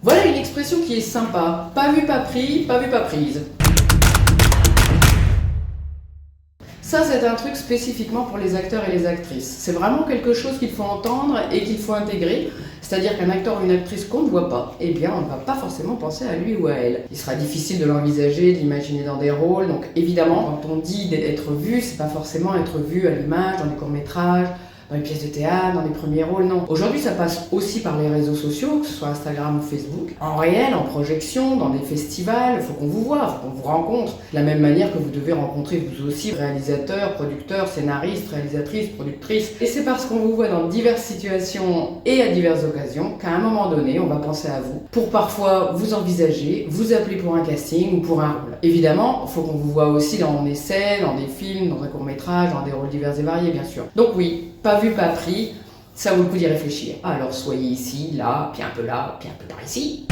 Voilà une expression qui est sympa. Pas vu, pas pris, pas vu, pas prise. Ça, c'est un truc spécifiquement pour les acteurs et les actrices. C'est vraiment quelque chose qu'il faut entendre et qu'il faut intégrer. C'est-à-dire qu'un acteur ou une actrice qu'on ne voit pas, eh bien, on ne va pas forcément penser à lui ou à elle. Il sera difficile de l'envisager, de l'imaginer dans des rôles. Donc, évidemment, quand on dit d'être vu, c'est pas forcément être vu à l'image, dans des courts-métrages, dans les pièces de théâtre, dans les premiers rôles, non. Aujourd'hui, ça passe aussi par les réseaux sociaux, que ce soit Instagram ou Facebook. En réel, en projection, dans des festivals, il faut qu'on vous voit, il faut qu'on vous rencontre. De la même manière que vous devez rencontrer vous aussi réalisateurs, producteurs, scénaristes, réalisatrices, productrices. Et c'est parce qu'on vous voit dans diverses situations et à diverses occasions qu'à un moment donné, on va penser à vous pour parfois vous envisager, vous appeler pour un casting ou pour un rôle. Évidemment, il faut qu'on vous voit aussi dans des essais, dans des films, dans un court-métrage, dans des rôles divers et variés, bien sûr. Donc oui, pas vu, pas pris, ça vaut le coup d'y réfléchir. Alors soyez ici, là, puis un peu par ici.